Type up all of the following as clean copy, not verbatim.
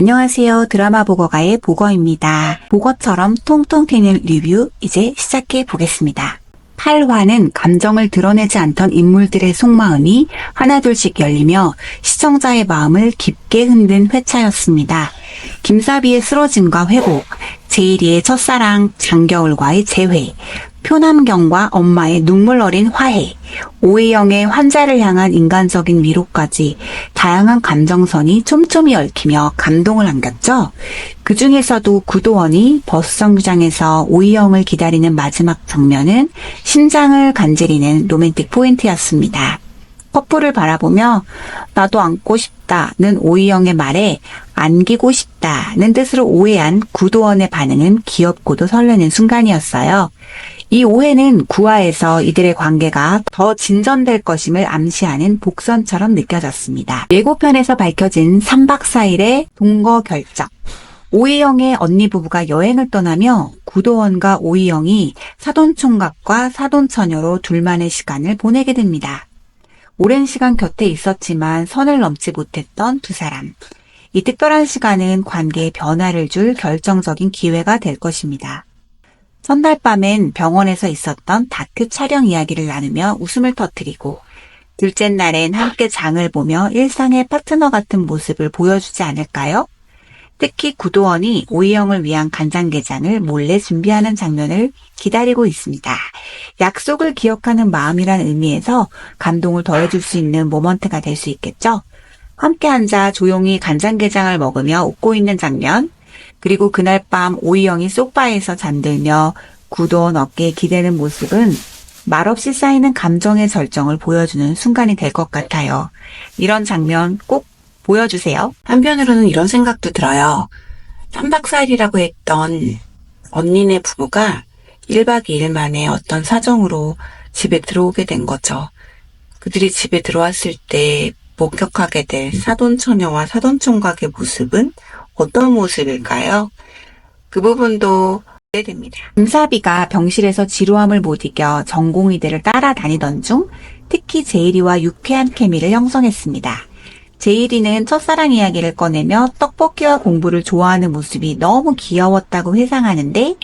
안녕하세요. 드라마 보거가의 보거입니다. 보거처럼 통통 튀는 리뷰 이제 시작해 보겠습니다. 8화는 감정을 드러내지 않던 인물들의 속마음이 하나둘씩 열리며 시청자의 마음을 깊게 흔든 회차였습니다. 김사비의 쓰러짐과 회복, 제일이의 첫사랑 장겨울과의 재회, 표남경과 엄마의 눈물 어린 화해, 오해영의 환자를 향한 인간적인 위로까지 다양한 감정선이 촘촘히 얽히며 감동을 안겼죠. 그 중에서도 구도원이 버스 정류장에서 오해영을 기다리는 마지막 장면은 심장을 간지리는 로맨틱 포인트였습니다. 커플을 바라보며 나도 안고 싶다는 오이영의 말에 안기고 싶다는 뜻으로 오해한 구도원의 반응은 귀엽고도 설레는 순간이었어요. 이 오해는 9화에서 이들의 관계가 더 진전될 것임을 암시하는 복선처럼 느껴졌습니다. 예고편에서 밝혀진 3박 4일의 동거 결정. 오이영의 언니 부부가 여행을 떠나며 구도원과 오이영이 사돈총각과 사돈처녀로 둘만의 시간을 보내게 됩니다. 오랜 시간 곁에 있었지만 선을 넘지 못했던 두 사람. 이 특별한 시간은 관계에 변화를 줄 결정적인 기회가 될 것입니다. 첫날 밤엔 병원에서 있었던 다큐 촬영 이야기를 나누며 웃음을 터뜨리고 둘째 날엔 함께 장을 보며 일상의 파트너 같은 모습을 보여주지 않을까요? 특히 구도원이 오이영을 위한 간장게장을 몰래 준비하는 장면을 기다리고 있습니다. 약속을 기억하는 마음이란 의미에서 감동을 더해줄 수 있는 모먼트가 될 수 있겠죠? 함께 앉아 조용히 간장게장을 먹으며 웃고 있는 장면, 그리고 그날 밤 오이영이 소파에서 잠들며 구도원 어깨에 기대는 모습은 말없이 쌓이는 감정의 절정을 보여주는 순간이 될 것 같아요. 이런 장면 꼭 보여주세요. 한편으로는 이런 생각도 들어요. 3박 4일이라고 했던 언니네 부부가 1박 2일 만에 어떤 사정으로 집에 들어오게 된 거죠. 그들이 집에 들어왔을 때 목격하게 될 사돈처녀와 사돈총각의 모습은 어떤 모습일까요? 그 부분도 기대됩니다. 김사비가 병실에서 지루함을 못 이겨 전공의들을 따라다니던 중 특히 제일이와 유쾌한 케미를 형성했습니다. 제일이는 첫사랑 이야기를 꺼내며 떡볶이와 공부를 좋아하는 모습이 너무 귀여웠다고 회상하는데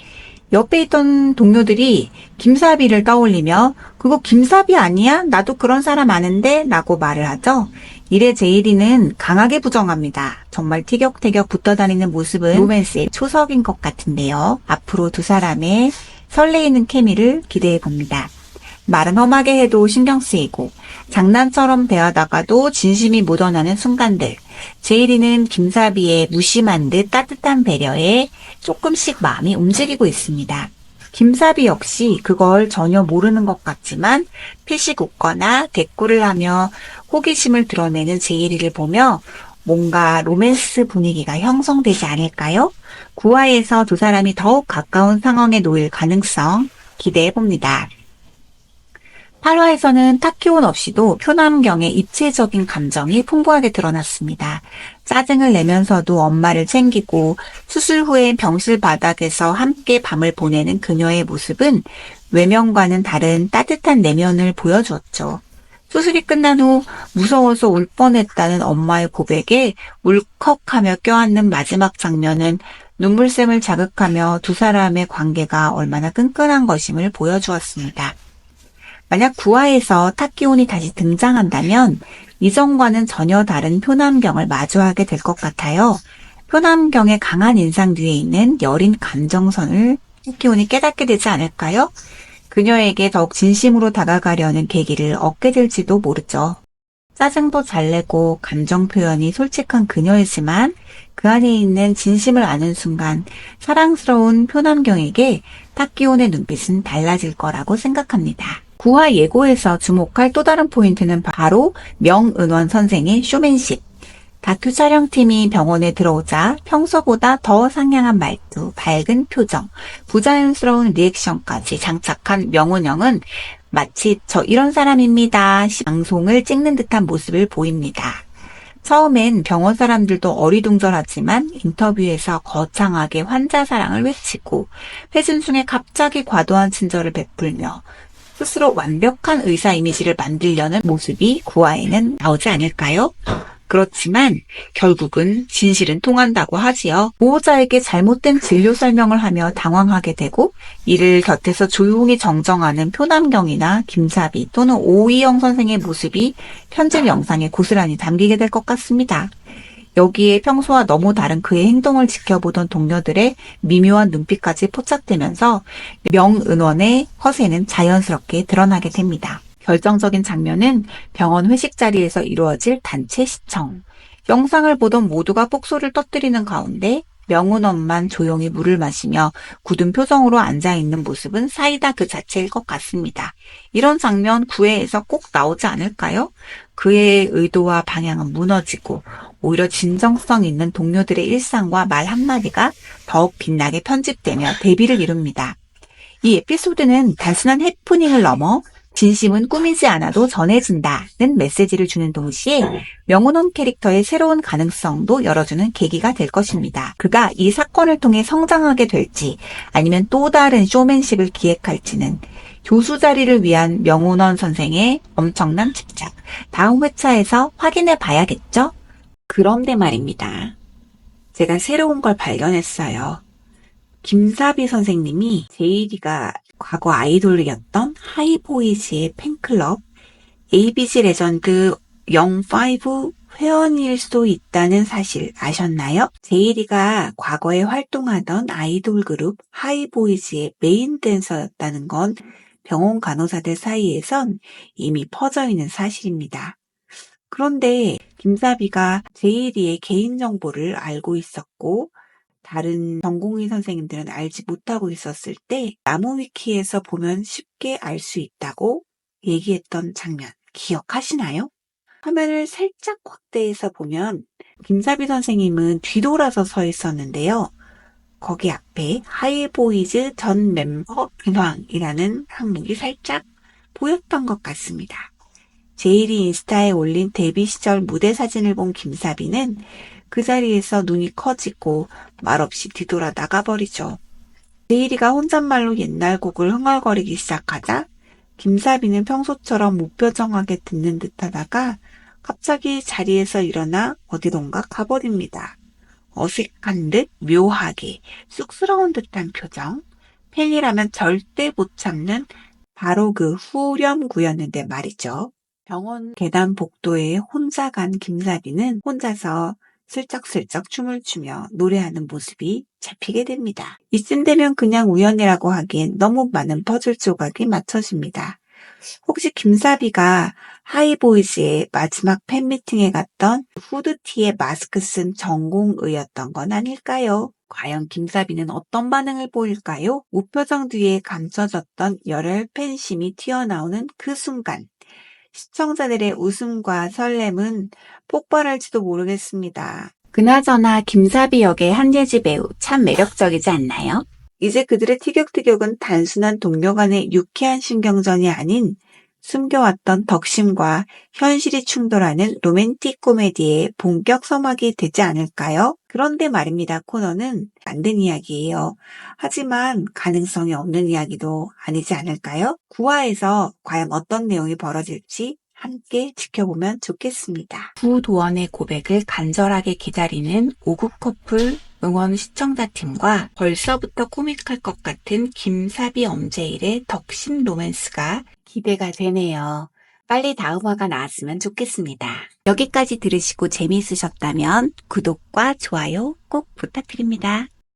옆에 있던 동료들이 김사비를 떠올리며 그거 김사비 아니야? 나도 그런 사람 아는데? 라고 말을 하죠. 이래 제일이는 강하게 부정합니다. 정말 티격태격 붙어다니는 모습은 로맨스의 초석인 것 같은데요. 앞으로 두 사람의 설레이는 케미를 기대해 봅니다. 말은 험하게 해도 신경 쓰이고 장난처럼 대하다가도 진심이 묻어나는 순간들. 제일이는 김사비의 무심한 듯 따뜻한 배려에 조금씩 마음이 움직이고 있습니다. 김사비 역시 그걸 전혀 모르는 것 같지만 피식 웃거나 대꾸를 하며 호기심을 드러내는 제일이를 보며 뭔가 로맨스 분위기가 형성되지 않을까요? 9화에서 두 사람이 더욱 가까운 상황에 놓일 가능성 기대해 봅니다. 8화에서는 타키온 없이도 표남경의 입체적인 감정이 풍부하게 드러났습니다. 짜증을 내면서도 엄마를 챙기고 수술 후에 병실 바닥에서 함께 밤을 보내는 그녀의 모습은 외면과는 다른 따뜻한 내면을 보여주었죠. 수술이 끝난 후 무서워서 울 뻔했다는 엄마의 고백에 울컥하며 껴안는 마지막 장면은 눈물샘을 자극하며 두 사람의 관계가 얼마나 끈끈한 것임을 보여주었습니다. 만약 9화에서 타키온이 다시 등장한다면 이전과는 전혀 다른 표남경을 마주하게 될 것 같아요. 표남경의 강한 인상 뒤에 있는 여린 감정선을 타키온이 깨닫게 되지 않을까요? 그녀에게 더욱 진심으로 다가가려는 계기를 얻게 될지도 모르죠. 짜증도 잘 내고 감정 표현이 솔직한 그녀이지만 그 안에 있는 진심을 아는 순간 사랑스러운 표남경에게 타키온의 눈빛은 달라질 거라고 생각합니다. 9화 예고에서 주목할 또 다른 포인트는 바로 명은원 선생의 쇼맨십. 다큐 촬영팀이 병원에 들어오자 평소보다 더 상냥한 말투, 밝은 표정, 부자연스러운 리액션까지 장착한 명은영은 마치 저 이런 사람입니다. 방송을 찍는 듯한 모습을 보입니다. 처음엔 병원 사람들도 어리둥절하지만 인터뷰에서 거창하게 환자 사랑을 외치고 회진 중에 갑자기 과도한 친절을 베풀며 스스로 완벽한 의사 이미지를 만들려는 모습이 9화에는 나오지 않을까요? 그렇지만 결국은 진실은 통한다고 하지요. 보호자에게 잘못된 진료 설명을 하며 당황하게 되고 이를 곁에서 조용히 정정하는 표남경이나 김사비 또는 오이영 선생의 모습이 편집 영상에 고스란히 담기게 될 것 같습니다. 여기에 평소와 너무 다른 그의 행동을 지켜보던 동료들의 미묘한 눈빛까지 포착되면서 명은원의 허세는 자연스럽게 드러나게 됩니다. 결정적인 장면은 병원 회식 자리에서 이루어질 단체 시청. 영상을 보던 모두가 폭소를 터뜨리는 가운데 명은원만 조용히 물을 마시며 굳은 표정으로 앉아있는 모습은 사이다 그 자체일 것 같습니다. 이런 장면 9회에서 꼭 나오지 않을까요? 그의 의도와 방향은 무너지고 오히려 진정성 있는 동료들의 일상과 말 한마디가 더욱 빛나게 편집되며 대비를 이룹니다. 이 에피소드는 단순한 해프닝을 넘어 진심은 꾸미지 않아도 전해진다는 메시지를 주는 동시에 명은원 캐릭터의 새로운 가능성도 열어주는 계기가 될 것입니다. 그가 이 사건을 통해 성장하게 될지 아니면 또 다른 쇼맨십을 기획할지는 교수 자리를 위한 명은원 선생의 엄청난 집착. 다음 회차에서 확인해 봐야겠죠? 그런데 말입니다. 제가 새로운 걸 발견했어요. 김사비 선생님이 제이리가 과거 아이돌이었던 하이보이즈의 팬클럽 ABC 레전드 05 회원일 수도 있다는 사실 아셨나요? 제이리가 과거에 활동하던 아이돌 그룹 하이보이즈의 메인 댄서였다는 건 병원 간호사들 사이에선 이미 퍼져 있는 사실입니다. 그런데 김사비가 제이리의 개인정보를 알고 있었고 다른 전공의 선생님들은 알지 못하고 있었을 때 나무위키에서 보면 쉽게 알 수 있다고 얘기했던 장면 기억하시나요? 화면을 살짝 확대해서 보면 김사비 선생님은 뒤돌아서 서 있었는데요. 거기 앞에 하이보이즈 전 멤버 근황이라는 항목이 살짝 보였던 것 같습니다. 제일이 인스타에 올린 데뷔 시절 무대 사진을 본 김사비는 그 자리에서 눈이 커지고 말없이 뒤돌아 나가버리죠. 제일이가 혼잣말로 옛날 곡을 흥얼거리기 시작하자 김사비는 평소처럼 무표정하게 듣는 듯 하다가 갑자기 자리에서 일어나 어디론가 가버립니다. 어색한 듯 묘하게 쑥스러운 듯한 표정. 팬이라면 절대 못 참는 바로 그 후렴구였는데 말이죠. 병원 계단 복도에 혼자 간 김사비는 혼자서 슬쩍슬쩍 춤을 추며 노래하는 모습이 잡히게 됩니다. 이쯤 되면 그냥 우연이라고 하기엔 너무 많은 퍼즐 조각이 맞춰집니다. 혹시 김사비가 하이보이즈의 마지막 팬미팅에 갔던 후드티에 마스크 쓴 전공의였던 건 아닐까요? 과연 김사비는 어떤 반응을 보일까요? 무표정 뒤에 감춰졌던 열혈 팬심이 튀어나오는 그 순간 시청자들의 웃음과 설렘은 폭발할지도 모르겠습니다. 그나저나 김사비 역의 한예지 배우 참 매력적이지 않나요? 이제 그들의 티격태격은 단순한 동료 간의 유쾌한 신경전이 아닌 숨겨왔던 덕심과 현실이 충돌하는 로맨틱 코미디의 본격 서막이 되지 않을까요? 그런데 말입니다. 코너는 만든 이야기예요. 하지만 가능성이 없는 이야기도 아니지 않을까요? 9화에서 과연 어떤 내용이 벌어질지 함께 지켜보면 좋겠습니다. 구도원의 고백을 간절하게 기다리는 5급 커플 응원 시청자팀과 벌써부터 코믹할 것 같은 김사비 엄제일의 덕심 로맨스가 기대가 되네요. 빨리 다음 화가 나왔으면 좋겠습니다. 여기까지 들으시고 재미있으셨다면 구독과 좋아요 꼭 부탁드립니다.